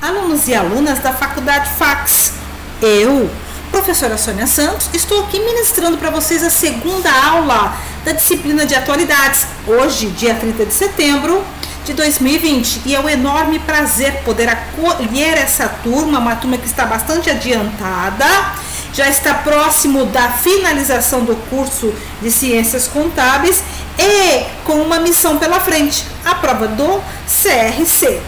alunos e alunas da Faculdade FACS. Eu, professora Sônia Santos, estou aqui ministrando para vocês a segunda aula da disciplina de atualidades, hoje, dia 30 de setembro de 2020. E é um enorme prazer poder acolher essa turma, uma turma que está bastante adiantada, já está próximo da finalização do curso de Ciências Contábeis e com uma missão pela frente, a prova do CRC.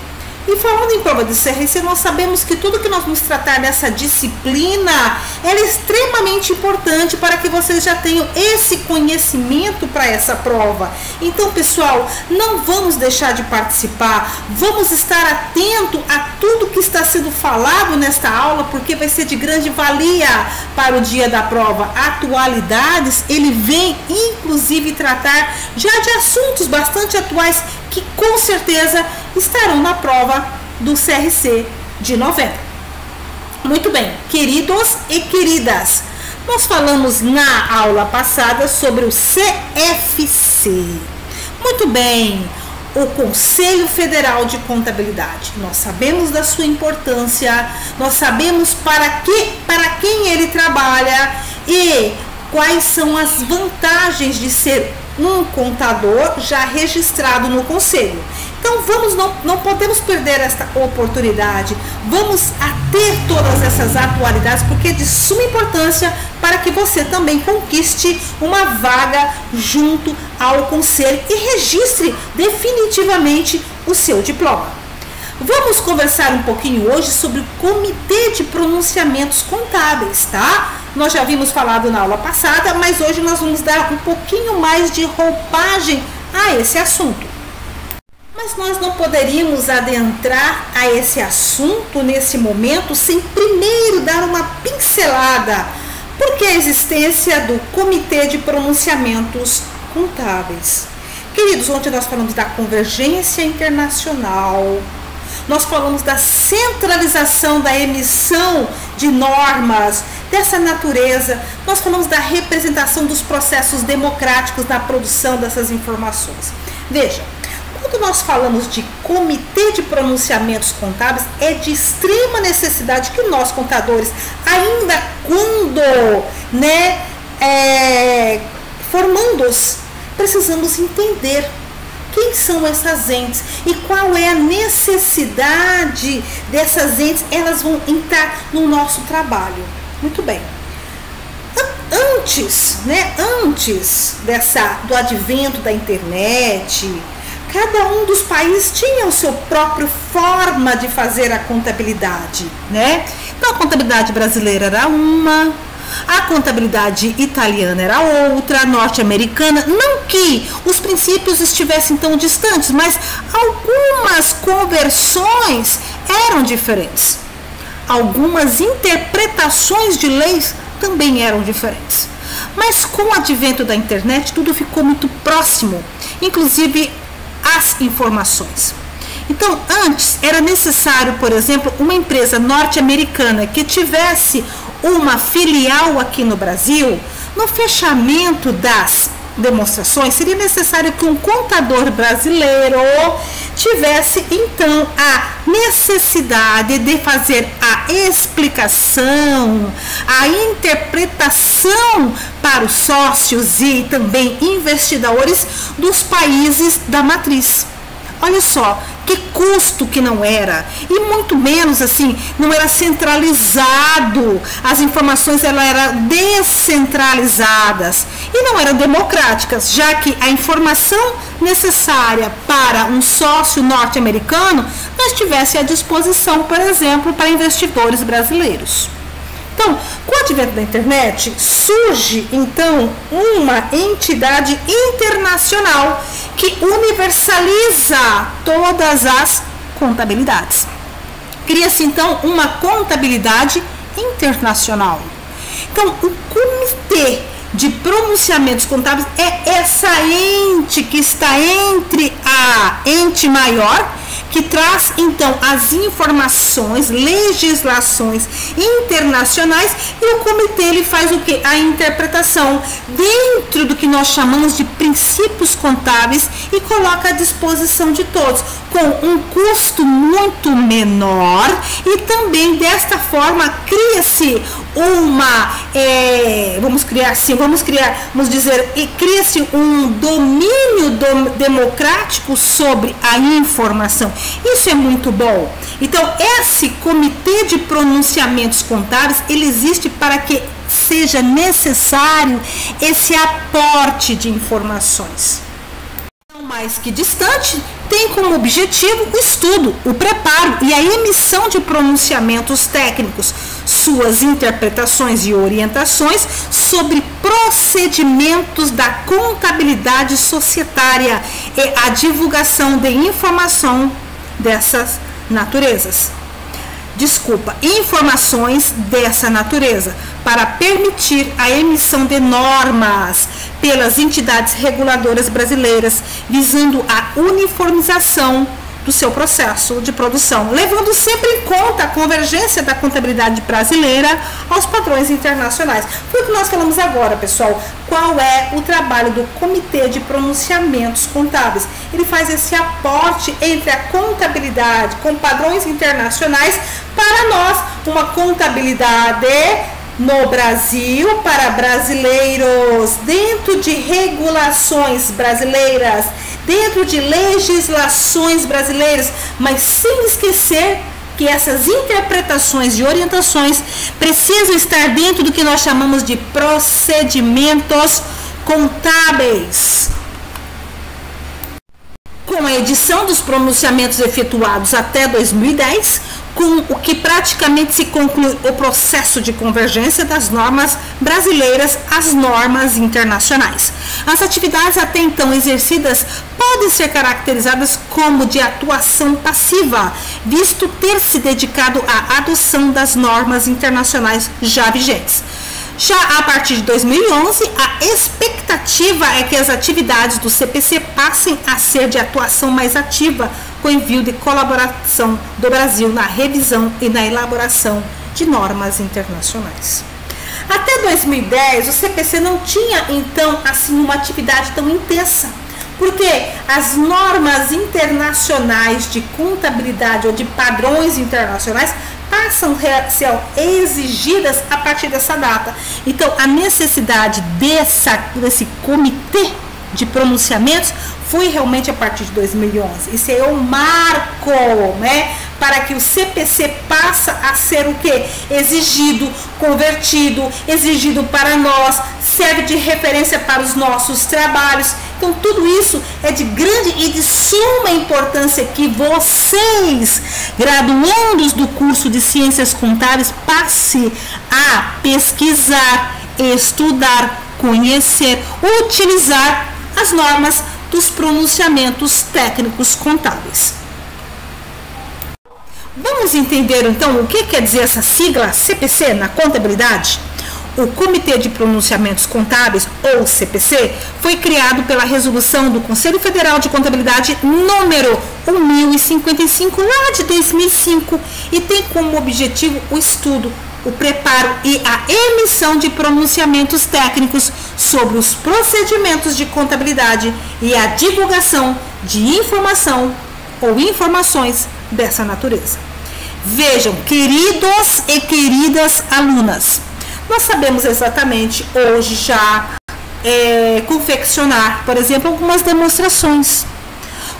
E falando em prova de CRC, nós sabemos que tudo que nós vamos tratar nessa disciplina é extremamente importante para que vocês já tenham esse conhecimento para essa prova. Então, pessoal, não vamos deixar de participar, vamos estar atento a tudo que está sendo falado nesta aula, porque vai ser de grande valia para o dia da prova. Atualidades, ele vem inclusive tratar já de assuntos bastante atuais que com certeza estarão na prova do CRC de novembro. Muito bem, queridos e queridas, nós falamos na aula passada sobre o CFC. Muito bem, o Conselho Federal de Contabilidade. Nós sabemos da sua importância, nós sabemos para quem ele trabalha e quais são as vantagens de ser um contador já registrado no Conselho. Então não podemos perder esta oportunidade, vamos ter todas essas atualidades, porque é de suma importância para que você também conquiste uma vaga junto ao Conselho e registre definitivamente o seu diploma. Vamos conversar um pouquinho hoje sobre o Comitê de Pronunciamentos Contábeis, tá? Nós já havíamos falado na aula passada, mas hoje nós vamos dar um pouquinho mais de roupagem a esse assunto. Mas nós não poderíamos adentrar a esse assunto nesse momento sem primeiro dar uma pincelada, porque a existência do Comitê de Pronunciamentos Contábeis. Queridos, ontem nós falamos da convergência internacional, nós falamos da centralização da emissão de normas dessa natureza, nós falamos da representação dos processos democráticos na produção dessas informações. Veja, quando nós falamos de Comitê de Pronunciamentos Contábeis, é de extrema necessidade que nós, contadores, ainda quando formandos, precisamos entender quem são essas entes e qual é a necessidade dessas entes, elas vão entrar no nosso trabalho. Muito bem. Antes do advento da internet, cada um dos países tinha o seu próprio forma de fazer a contabilidade, né? Então a contabilidade brasileira era uma, a contabilidade italiana era outra, norte-americana, não que os princípios estivessem tão distantes, mas algumas conversões eram diferentes. Algumas interpretações de leis também eram diferentes. Mas com o advento da internet, tudo ficou muito próximo, inclusive as informações. Então, antes era necessário, por exemplo, uma empresa norte-americana que tivesse uma filial aqui no Brasil. No fechamento das demonstrações, seria necessário que um contador brasileiro tivesse então a necessidade de fazer a explicação, a interpretação para os sócios e também investidores dos países da matriz. Olha só, que custo que não era, e muito menos assim, não era centralizado, as informações eram descentralizadas e não eram democráticas, já que a informação necessária para um sócio norte-americano não estivesse à disposição, por exemplo, para investidores brasileiros. Então, com o advento da internet, surge então uma entidade internacional que universaliza todas as contabilidades. Cria-se então uma contabilidade internacional. Então, o Comitê de Pronunciamentos Contábeis é essa ente que está entre a ente maior, que traz então as informações, legislações internacionais, e o comitê ele faz o que? A interpretação dentro do que nós chamamos de princípios contábeis e coloca à disposição de todos, com um custo muito menor, e também desta forma cria-se cria-se um domínio democrático sobre a informação. Isso é muito bom. Então, esse comitê de pronunciamentos contábeis, ele existe para que seja necessário esse aporte de informações. Mais que distante, tem como objetivo o estudo, o preparo e a emissão de pronunciamentos técnicos, suas interpretações e orientações sobre procedimentos da contabilidade societária e a divulgação de informação dessas naturezas. Informações dessa natureza, para permitir a emissão de normas pelas entidades reguladoras brasileiras, visando a uniformização do seu processo de produção, levando sempre em conta a convergência da contabilidade brasileira aos padrões internacionais. Foi o que nós falamos agora, pessoal. Qual é o trabalho do Comitê de Pronunciamentos Contábeis? Ele faz esse aporte entre a contabilidade com padrões internacionais para nós, uma contabilidade no Brasil, para brasileiros, dentro de regulações brasileiras, dentro de legislações brasileiras, mas sem esquecer que essas interpretações e orientações precisam estar dentro do que nós chamamos de procedimentos contábeis. Com a edição dos pronunciamentos efetuados até 2010, com o que praticamente se conclui o processo de convergência das normas brasileiras às normas internacionais. As atividades até então exercidas podem ser caracterizadas como de atuação passiva, visto ter se dedicado à adoção das normas internacionais já vigentes. Já a partir de 2011, a expectativa é que as atividades do CPC passem a ser de atuação mais ativa, com envio de colaboração do Brasil na revisão e na elaboração de normas internacionais. Até 2010, o CPC não tinha, então, assim, uma atividade tão intensa, porque as normas internacionais de contabilidade ou de padrões internacionais passam a ser exigidas a partir dessa data. Então, a necessidade desse comitê de pronunciamentos foi realmente a partir de 2011. Isso é um marco, né, para que o CPC passa a ser o quê? Exigido, convertido, exigido para nós, serve de referência para os nossos trabalhos. Então, tudo isso é de grande e de suma importância que vocês, graduandos do curso de Ciências Contábeis, passe a pesquisar, estudar, conhecer, utilizar as normas dos pronunciamentos técnicos contábeis. Vamos entender então o que quer dizer essa sigla CPC na contabilidade? O Comitê de Pronunciamentos Contábeis, ou CPC, foi criado pela resolução do Conselho Federal de Contabilidade número 1055, lá de 2005, e tem como objetivo o estudo, o preparo e a emissão de pronunciamentos técnicos sobre os procedimentos de contabilidade e a divulgação de informação ou informações dessa natureza. Vejam, queridos e queridas alunas, nós sabemos exatamente hoje já confeccionar, por exemplo, algumas demonstrações,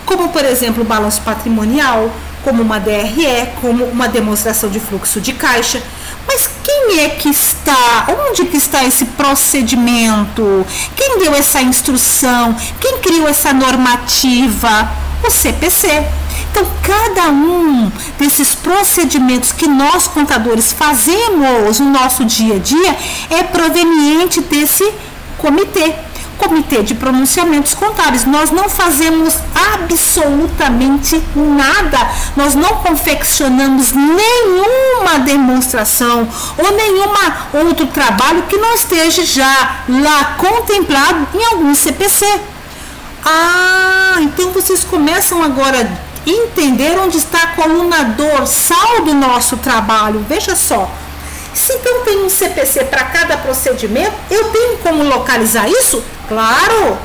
como por exemplo o balanço patrimonial, como uma DRE, como uma demonstração de fluxo de caixa. Mas quem é que está? Onde que está esse procedimento? Quem deu essa instrução? Quem criou essa normativa? O CPC. Então, cada um desses procedimentos que nós, contadores, fazemos no nosso dia a dia é proveniente desse comitê. Comitê de Pronunciamentos Contábeis. Nós não fazemos absolutamente nada, nós não confeccionamos nenhuma demonstração ou nenhum outro trabalho que não esteja já lá contemplado em algum CPC. Então vocês começam agora entender onde está a coluna dorsal do nosso trabalho. Veja só, se então tem um CPC para cada procedimento, eu tenho como localizar isso? Claro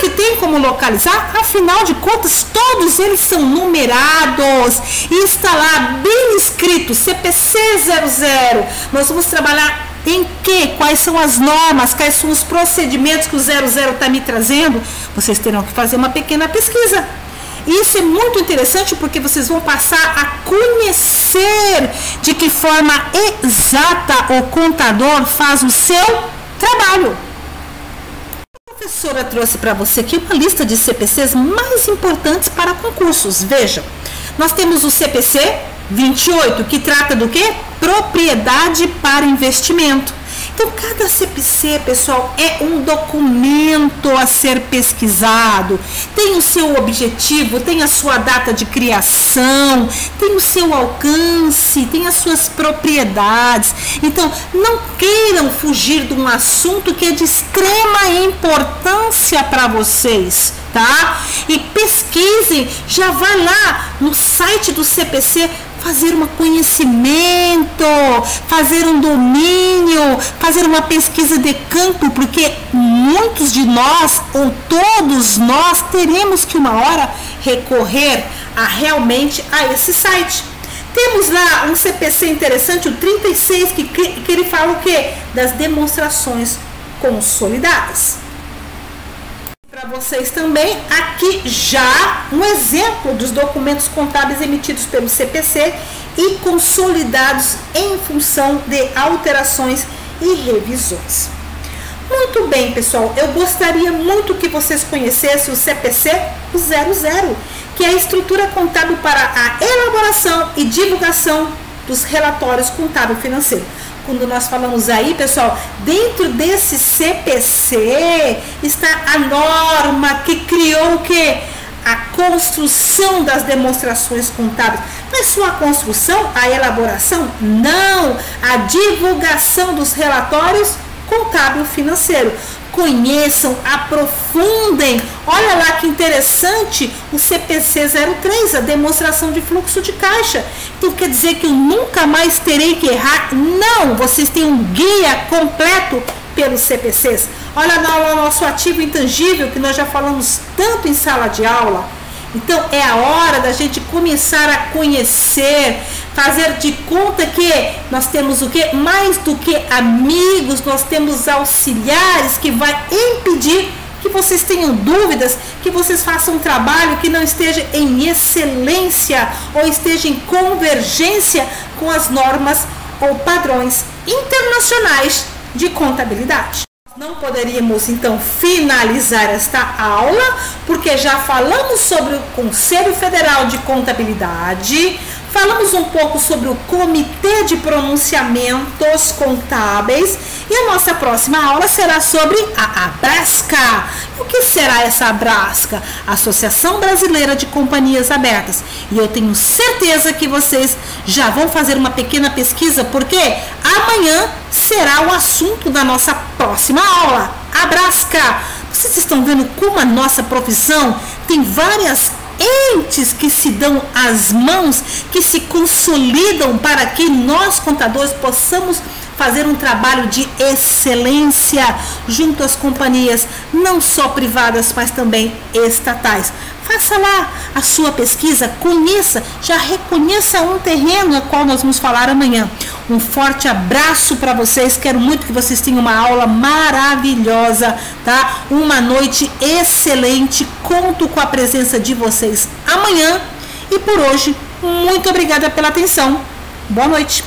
que tem como localizar, afinal de contas, todos eles são numerados e está lá bem escrito, CPC 00. Nós vamos trabalhar em que? Quais são as normas, quais são os procedimentos que o 00 está me trazendo? Vocês terão que fazer uma pequena pesquisa. Isso é muito interessante porque vocês vão passar a conhecer de que forma exata o contador faz o seu trabalho. A professora trouxe para você aqui uma lista de CPCs mais importantes para concursos. Veja, nós temos o CPC 28, que trata do quê? Propriedade para investimento. Então, cada CPC, pessoal, é um documento a ser pesquisado, tem o seu objetivo, tem a sua data de criação, tem o seu alcance, tem as suas propriedades. Então, não queiram fugir de um assunto que é de extrema importância para vocês, tá? E pesquisem, já vai lá no site do CPC, fazer um conhecimento, fazer um domínio, fazer uma pesquisa de campo, porque muitos de nós, ou todos nós, teremos que uma hora recorrer realmente a esse site. Temos lá um CPC interessante, o 36, que ele fala o quê? Das demonstrações consolidadas. Para vocês também, aqui já um exemplo dos documentos contábeis emitidos pelo CPC e consolidados em função de alterações e revisões. Muito bem, pessoal, eu gostaria muito que vocês conhecessem o CPC 00, que é a estrutura contábil para a elaboração e divulgação dos relatórios contábil financeiro. Quando nós falamos aí, pessoal, dentro desse CPC está a norma que criou o quê? A construção das demonstrações contábeis. Mas só a construção, a elaboração? Não! A divulgação dos relatórios contábil financeiro. Conheçam, aprofundem. Olha lá que interessante o CPC 03, a demonstração de fluxo de caixa. Então quer dizer que eu nunca mais terei que errar? Não, vocês têm um guia completo pelos CPCs. Olha lá o nosso ativo intangível, que nós já falamos tanto em sala de aula. Então é a hora da gente começar a conhecer, fazer de conta que nós temos o que? Mais do que amigos, nós temos auxiliares que vai impedir que vocês tenham dúvidas, que vocês façam um trabalho que não esteja em excelência ou esteja em convergência com as normas ou padrões internacionais de contabilidade. Não poderíamos então finalizar esta aula, porque já falamos sobre o Conselho Federal de Contabilidade, falamos um pouco sobre o Comitê de Pronunciamentos Contábeis e a nossa próxima aula será sobre a Abrasca. O que será essa Abrasca? Associação Brasileira de Companhias Abertas. E eu tenho certeza que vocês já vão fazer uma pequena pesquisa, porque amanhã será o assunto da nossa próxima aula. Abrasca. Vocês estão vendo como a nossa profissão tem várias entes que se dão as mãos, que se consolidam para que nós, contadores, possamos fazer um trabalho de excelência junto às companhias, não só privadas, mas também estatais. Faça lá a sua pesquisa, conheça, já reconheça um terreno a qual nós vamos falar amanhã. Um forte abraço para vocês, quero muito que vocês tenham uma aula maravilhosa, tá? Uma noite excelente, conto com a presença de vocês amanhã e por hoje, muito obrigada pela atenção. Boa noite.